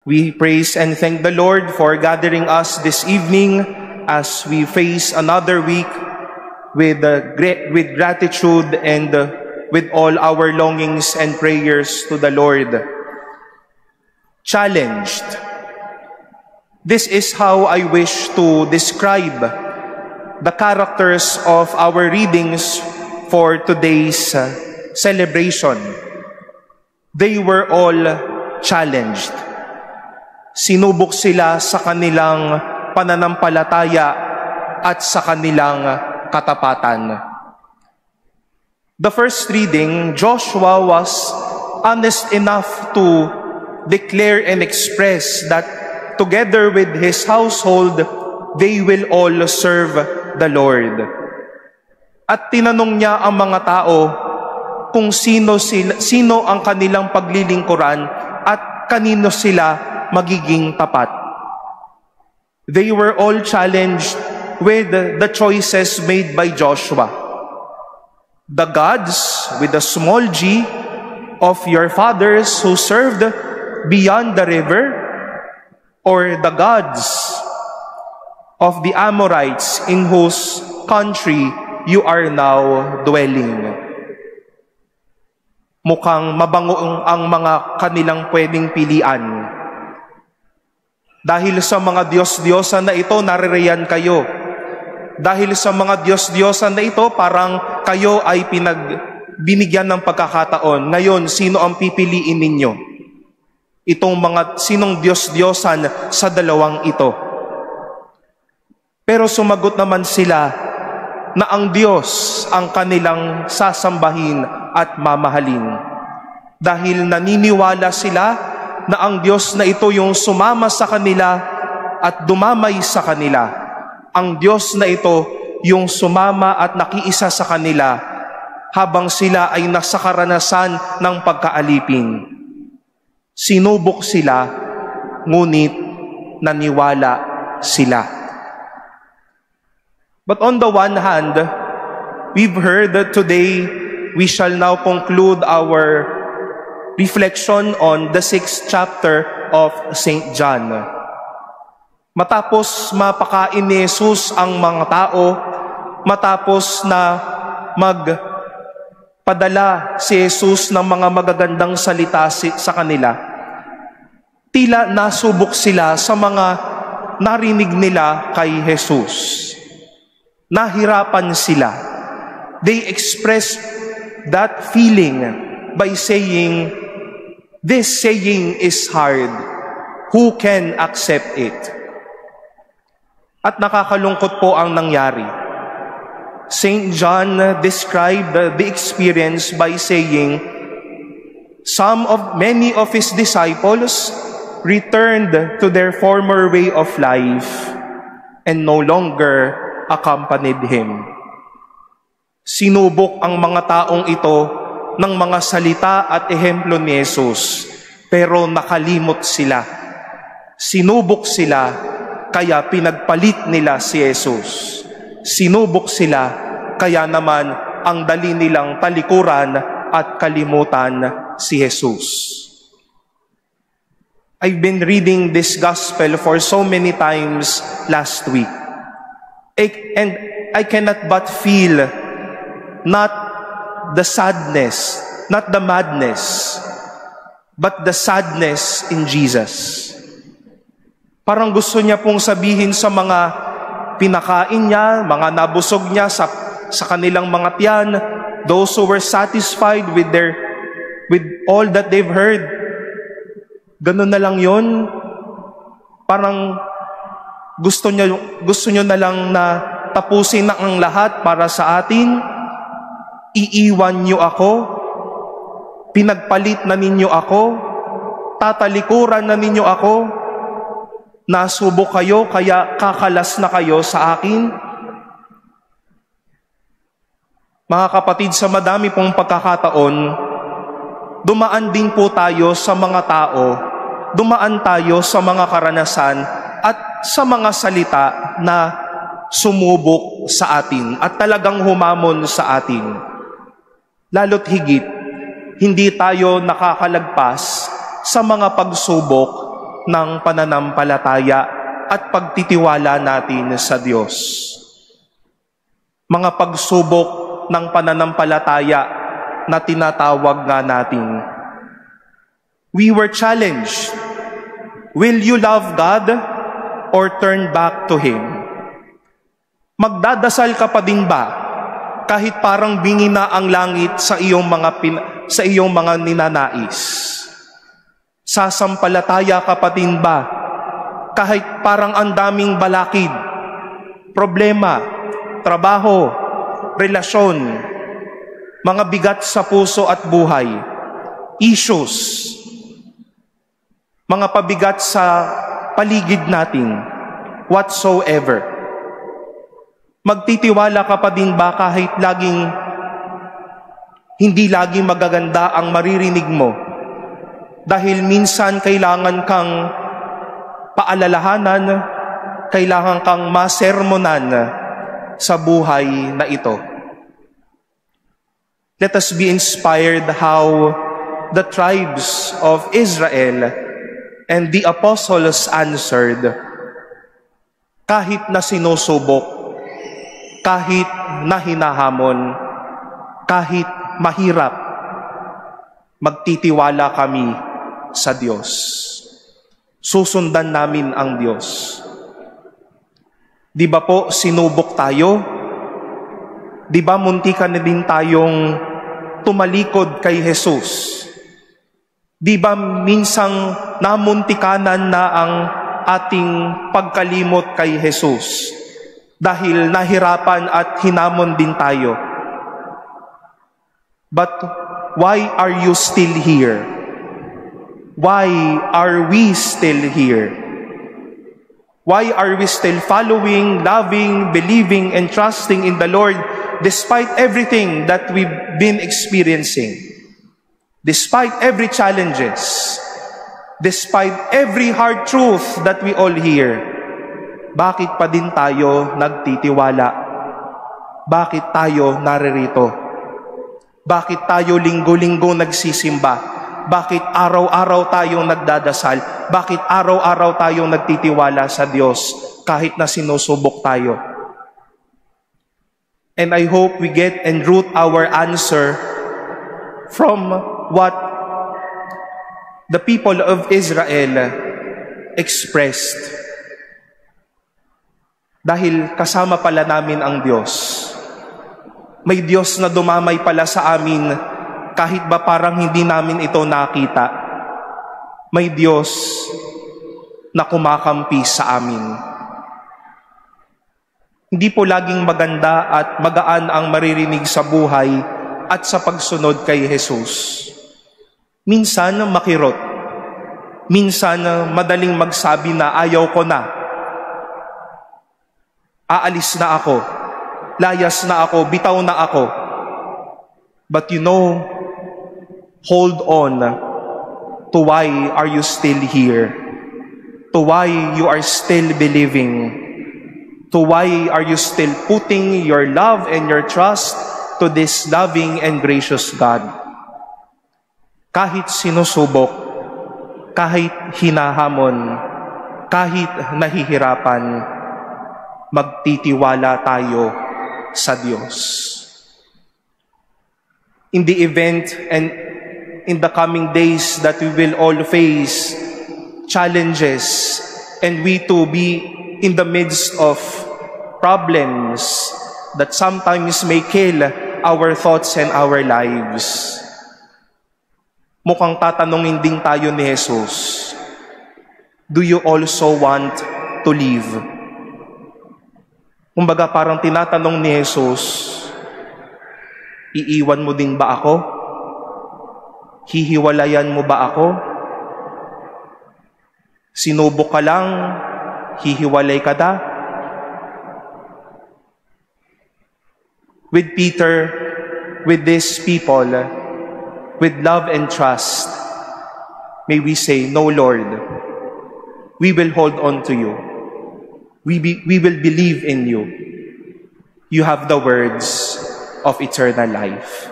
We praise and thank the Lord for gathering us this evening as we face another week with gratitude and with all our longings and prayers to the Lord. Challenged. This is how I wish to describe the characters of our readings for today's celebration. They were all challenged. Sinubok sila sa kanilang pananampalataya at sa kanilang katapatan. The first reading, Joshua was honest enough to declare and express that together with his household, they will all serve the Lord. At tinanong niya ang mga tao kung sino ang kanilang paglilingkuran at kanino sila magiging tapat. They were all challenged with the choices made by Joshua. The gods, with a small g, of your fathers who served beyond the river, or the gods of the Amorites in whose country you are now dwelling. Mukhang mabango ang mga kanilang pwedeng pilian. Dahil sa mga Diyos-Diyosan na ito, naririyan kayo. Dahil sa mga Diyos-Diyosan na ito, parang kayo ay binigyan ng pagkakataon. Ngayon, sino ang pipiliin ninyo? Sinong Diyos-Diyosan sa dalawang ito? Pero sumagot naman sila na ang Diyos ang kanilang sasambahin at mamahalin. Dahil naniniwala sila na ang Diyos na ito yung sumama sa kanila at dumamay sa kanila. Ang Diyos na ito yung sumama at nakiisa sa kanila habang sila ay nasa karanasan ng pagkaalipin. Sinubok sila, ngunit naniwala sila. But on the one hand, we've heard that today we shall now conclude our reflection on the 6th chapter of St. John. Matapos mapakain ni Jesus ang mga tao, matapos na magpadala si Jesus ng mga magagandang salita sa kanila, tila nasubok sila sa mga narinig nila kay Jesus. Nahirapan sila. They expressed that feeling by saying, "This saying is hard. Who can accept it?" At nakakalungkot po ang nangyari. St. John described the experience by saying, many of his disciples returned to their former way of life and no longer accompanied him. Sinubok ang mga taong ito ng mga salita at ehemplo ni Jesus, pero nakalimot sila. Sinubok sila, kaya pinagpalit nila si Jesus. Sinubok sila, kaya naman ang dali nilang talikuran at kalimutan si Jesus. I've been reading this gospel for so many times last week. And I cannot but feel not the sadness, not the madness, but the sadness in Jesus. Parang gusto niya pong sabihin sa mga pinakain niya, mga nabusog niya sa kanilang mga tiyan, those who were satisfied with all that they've heard. Ganun na lang yon. Parang gusto niyo na lang na tapusin na ang lahat para sa atin. Iiwan niyo ako, pinagpalit na ninyo ako, tatalikuran na ninyo ako, nasubok kayo kaya kakalas na kayo sa akin. Mga kapatid, sa madami pong pagkakataon, dumaan din po tayo sa mga tao, dumaan tayo sa mga karanasan at sa mga salita na sumubok sa atin at talagang humamon sa atin. Lalo't higit, hindi tayo nakakalagpas sa mga pagsubok ng pananampalataya at pagtitiwala natin sa Diyos. Mga pagsubok ng pananampalataya na tinatawag nga natin. We were challenged. Will you love God or turn back to Him? Magdadasal ka pa din ba kahit parang bingi na ang langit sa iyong mga ninanais? Sasampalataya ka pa din ba kahit parang ang daming balakid, problema, trabaho, relasyon, mga bigat sa puso at buhay, issues, mga pabigat sa paligid natin, whatsoever. Magtitiwala ka pa din ba kahit hindi laging magaganda ang maririnig mo? Dahil minsan kailangan kang paalalahanan, kailangan kang masermonan sa buhay na ito. Let us be inspired how the tribes of Israel and the apostles answered. Kahit na sinusubok, kahit na hinahamon, kahit mahirap, magtitiwala kami sa Diyos. Susundan namin ang Diyos. Di ba po sinubok tayo? Di ba muntikan na din tayong tumalikod kay Jesus? Di ba minsang namuntikanan na ang ating pagkalimot kay Jesus? Dahil nahirapan at hinamon din tayo. But why are you still here? Why are we still here? Why are we still following, loving, believing, and trusting in the Lord despite everything that we've been experiencing? Despite every challenges, despite every hard truth that we all hear, bakit pa din tayo nagtitiwala? Bakit tayo naririto? Bakit tayo linggo-linggo nagsisimba? Bakit araw-araw tayong nagdadasal? Bakit araw-araw tayong nagtitiwala sa Diyos kahit na sinusubok tayo? And I hope we get and root our answer from what the people of Israel expressed. Dahil kasama pala namin ang Diyos. May Diyos na dumamay pala sa amin kahit ba parang hindi namin ito nakita. May Diyos na kumakampi sa amin. Hindi po laging maganda at magaan ang maririnig sa buhay at sa pagsunod kay Jesus. Minsan makirot. Minsan madaling magsabi na ayaw ko na. Aalis na ako. Layas na ako. Bitaw na ako. But you know, hold on to why are you still here. To why you are still believing. To why are you still putting your love and your trust to this loving and gracious God. Kahit sinusubok, kahit hinahamon, kahit nahihirapan, magtitiwala tayo sa Diyos. In the event and in the coming days that we will all face challenges and we too be in the midst of problems that sometimes may kill our thoughts and our lives. Mukhang tatanungin din tayo ni Jesus, do you also want to live? Kumbaga parang tinatanong ni Jesus, iiwan mo din ba ako? Hihiwalayan mo ba ako? Sinubok ka lang, hihiwalay ka na? With Peter, with these people, with love and trust, may we say, no, Lord, we will hold on to you. We will believe in you. You have the words of eternal life.